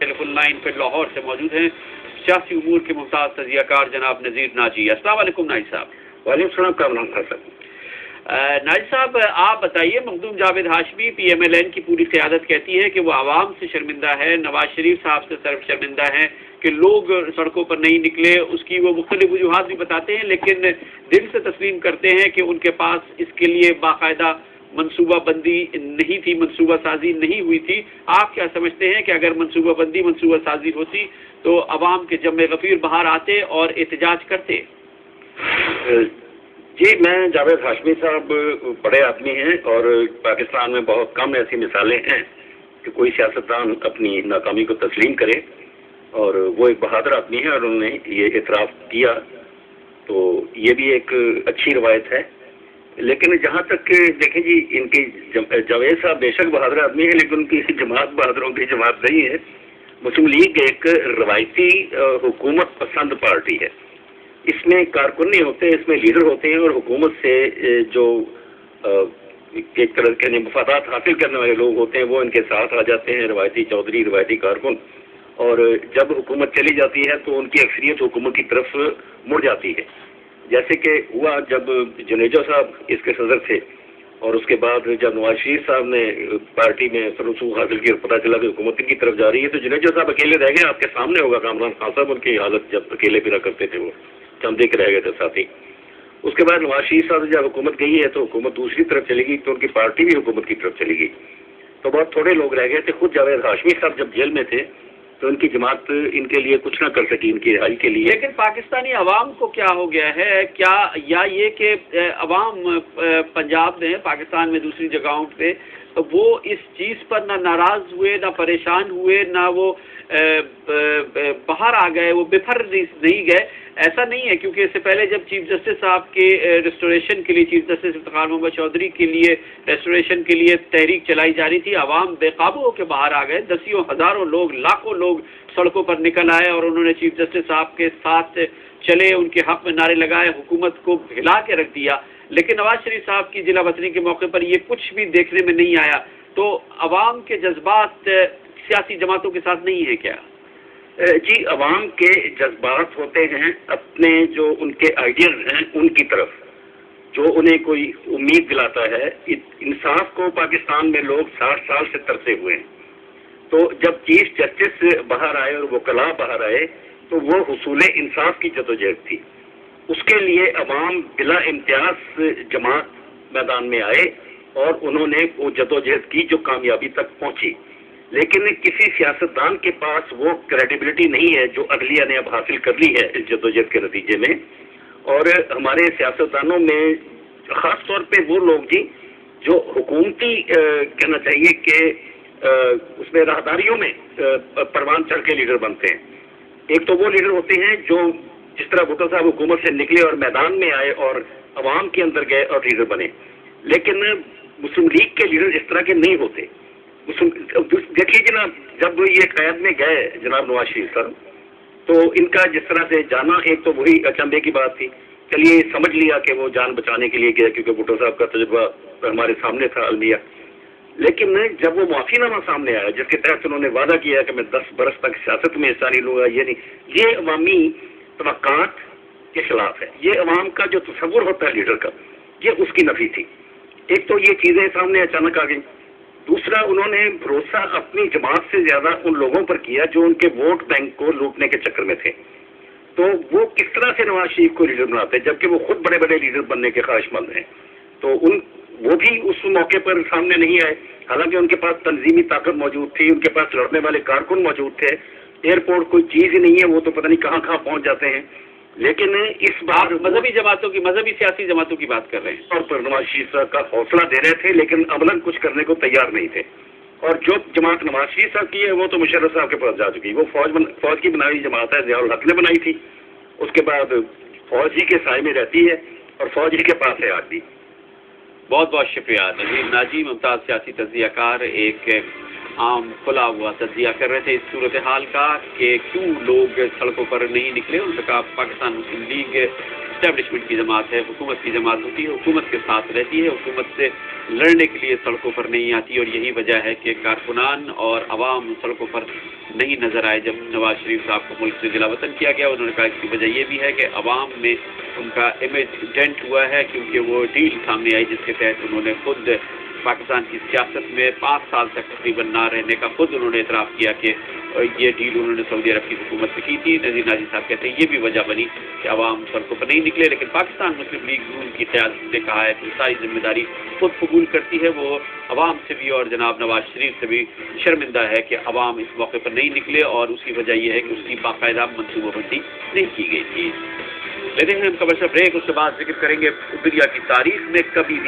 Telephone line पर लाहौर से मौजूद हैं सियासी उमूर के मुमताज़ तजिया कार जनाब नज़ीर नाजी। अस्सलाम वालेकुम नाजी साहब। वालेकुम सलाम, कामरान खान साहब। नाजी साहब, आप बताइए, मखदूम जावेद हाशमी PMLN की पूरी क़यादत कहती है कि वो आवाम से शर्मिंदा है, नवाज शरीफ साहब से सिर्फ शर्मिंदा है कि लोग सड़कों पर नहीं निकले। उसकी वो मुख्तलिफ वजूहात भी बताते हैं, लेकिन दिल से तस्लीम करते हैं कि उनके पास इसके लिए बाकायदा मनसूबा बंदी नहीं थी, मनसूबा साजी नहीं हुई थी। आप क्या समझते हैं कि अगर मनसूबा बंदी मनसूबा साजी होती तो अवाम के जमे गफीर बाहर आते और एहतजाज करते? जी, मैं जावेद हाशमी साहब बड़े आदमी हैं और पाकिस्तान में बहुत कम ऐसी मिसालें हैं कि कोई सियासतदान अपनी नाकामी को तस्लीम करे, और वो एक बहादुर आदमी है और उन्होंने ये इतराफ़ किया, तो ये भी एक अच्छी रवायत है। लेकिन जहाँ तक देखें जी, इनकी जावेद साहब बेशक बहादुर आदमी है, लेकिन उनकी जमात बहादुरों की जमात नहीं है। मुस्लिम लीग एक रवायती हुकूमत पसंद पार्टी है। इसमें कारकुन नहीं होते, इसमें लीडर होते हैं, और हुकूमत से जो एक तरह के मफादात हासिल करने वाले लोग होते हैं वो इनके साथ आ जाते हैं, रवायती चौधरी, रवायती कारकुन। और जब हुकूमत चली जाती है तो उनकी अक्सरियत हुकूमत की तरफ मुड़ जाती है, जैसे कि हुआ जब जुनेजो साहब इसके सदर थे, और उसके बाद जब नवाज शरीफ साहब ने पार्टी में सरसूख हासिल की और पता चला कि हुकूमत इनकी तरफ जा रही है, तो जुनेजो साहब अकेले रह गए। आपके सामने होगा कामरान खान साहब, उनकी हालत जब अकेले फिरा करते थे, वो चंदे के रह गए थे साथी। उसके बाद नवाज शरीफ साहब जब हुकूमत गई है तो हुकूमत दूसरी तरफ चली गई, तो उनकी पार्टी भी हुकूमत की तरफ चली गई, तो बहुत थोड़े लोग रह गए थे। खुद जावेद हाशमी साहब जब जेल में थे तो इनकी जमात इनके लिए कुछ ना कर सकी, इनकी रिहाई के लिए। लेकिन पाकिस्तानी अवाम को क्या हो गया है, क्या या ये कि अवाम पंजाब में, पाकिस्तान में दूसरी जगहों पे वो इस चीज़ पर ना नाराज़ हुए, ना परेशान हुए, ना वो बाहर आ गए, वो बेफर नहीं गए? ऐसा नहीं है, क्योंकि इससे पहले जब चीफ जस्टिस साहब के रेस्टोरेशन के लिए, चीफ जस्टिस इफ्तिखार मोहम्मद चौधरी के लिए रेस्टोरेशन के लिए तहरीक चलाई जा रही थी, आवाम बेकाबू होकर बाहर आ गए, दसियों हज़ारों लोग, लाखों लोग सड़कों पर निकल आए और उन्होंने चीफ जस्टिस साहब के साथ चले, उनके हक़ में नारे लगाए, हुकूमत को हिला के रख दिया। लेकिन नवाज शरीफ साहब की जिला वतनी के मौके पर ये कुछ भी देखने में नहीं आया। तो अवाम के जज्बात सियासी जमातों के साथ नहीं है क्या? जी, अवाम के जज्बात होते हैं अपने जो उनके आइडियल हैं उनकी तरफ, जो उन्हें कोई उम्मीद दिलाता है। इंसाफ को पाकिस्तान में लोग 60 साल से तरसे हुए हैं। तो जब चीफ जस्टिस बाहर आए और वकला बाहर आए तो वो हुसूल इंसाफ की जदोजहद थी। उसके लिए अवाम बिला इम्तियाज जमात मैदान में आए और उन्होंने वो जदोजहद की जो कामयाबी तक पहुंची। लेकिन किसी सियासतदान के पास वो क्रेडिबिलिटी नहीं है जो अदलिया ने अब हासिल कर ली है इस जदोजहद के नतीजे में। और हमारे सियासतदानों में ख़ास तौर पे वो लोग जी जो हुकूमती कहना चाहिए कि उसमें राहदारियों में परवान चढ़ के लीडर बनते हैं। एक तो वो लीडर होते हैं जो जिस तरह भुट्टो साहब हुकूमत से निकले और मैदान में आए और अवाम के अंदर गए और लीडर बने। लेकिन मुस्लिम लीग के लीडर इस तरह के नहीं होते। देखिए जनाब, जब ये क़याद में गए जनाब नवाज शरीफ साहब, तो इनका जिस तरह से जाना, एक तो वही अचंभे की बात थी। चलिए समझ लिया कि वो जान बचाने के लिए गया, क्योंकि भुट्टो साहब का तजुर्बा हमारे सामने था अलमिया। लेकिन जब वो माफीनामा सामने आया जिसके तहत उन्होंने वादा किया कि मैं 10 बरस तक सियासत में हिस्सा नहीं लूँगा, ये नहीं, ये अवामी तवक्कात के खिलाफ है। ये अवाम का जो तस्वुर होता है लीडर का, ये उसकी नफी थी। एक तो ये चीज़ें सामने अचानक आ गई। दूसरा, उन्होंने भरोसा अपनी जमात से ज़्यादा उन लोगों पर किया जो उनके वोट बैंक को लूटने के चक्कर में थे। तो वो किस तरह से नवाज शरीफ को लीडर बनाते, जबकि वो खुद बड़े बड़े लीडर बनने के ख्वाहिशमंद हैं। तो वो भी उस मौके पर सामने नहीं आए, हालांकि उनके पास तंजीमी ताकत मौजूद थी, उनके पास लड़ने वाले कारकुन मौजूद थे। एयरपोर्ट कोई चीज़ ही नहीं है, वो तो पता नहीं कहाँ कहाँ पहुँच जाते हैं। लेकिन इस बार मजहबी जमातों की, मजहबी सियासी जमातों की बात कर रहे हैं, और पर नवाज शरीफ साहब का हौसला दे रहे थे, लेकिन अमलन कुछ करने को तैयार नहीं थे। और जो जमात नवाज शरीफ साहब की है वो तो मुशर्रफ साहब के पास जा चुकी। वो फौज की बनाई जमात है, ज़ियाउल हक ने बनाई थी। उसके बाद फौज ही के साए में रहती है और फौज ही के पास है आज भी। बहुत बहुत शुक्रिया नज़ीर नाजी, मुमताज़ सियासी तज्ज़ियाकार, एक आम खुला हुआ तज्ज़िया कर रहे थे इस सूरत हाल का कि क्यों लोग सड़कों पर नहीं निकले। उन्होंने कहा पाकिस्तान मुस्लिम लीग اسٹیبلشمنٹ کی جماعت ہے، حکومت کی جماعت ہوتی ہے، حکومت کے ساتھ رہتی ہے، حکومت سے لڑنے کے لیے سڑکوں پر نہیں آتی، اور یہی وجہ ہے کہ کارکنان اور عوام سڑکوں پر نہیں نظر آئے جب نواز شریف صاحب کو ملک سے جلا وطن کیا گیا۔ انہوں نے کہا اس کی وجہ یہ بھی ہے کہ عوام میں ان کا امیج ڈینٹ ہوا ہے، کیونکہ وہ ڈیل سامنے آئی جس کے تحت انہوں نے خود پاکستان کی سیاست میں 5 سال تک تقریباً نہ رہنے کا خود انہوں نے اعتراف کیا کہ یہ ڈیل انہوں نے سعودی عرب کی حکومت سے کی تھی۔ نذیر ناجی صاحب کہتے ہیں یہ بھی وجہ بنی کہ عوام سڑکوں پر نہیں نکلے، لیکن پاکستان مسلم لیگ نون کی قیادت نے کہا ہے کہ ساری ذمہ داری خود قبول کرتی ہے، وہ عوام سے بھی اور جناب نواز شریف سے بھی شرمندہ ہے کہ عوام اس موقع پر نہیں نکلے، اور اس کی وجہ یہ ہے کہ اس کی باقاعدہ منصوبہ بندی نہیں کی گئی تھی۔ لیتے ہیں ہم کمرشل بریک، اس کے بعد ذکر کریں گے دنیا کی تاریخ میں کبھی بھی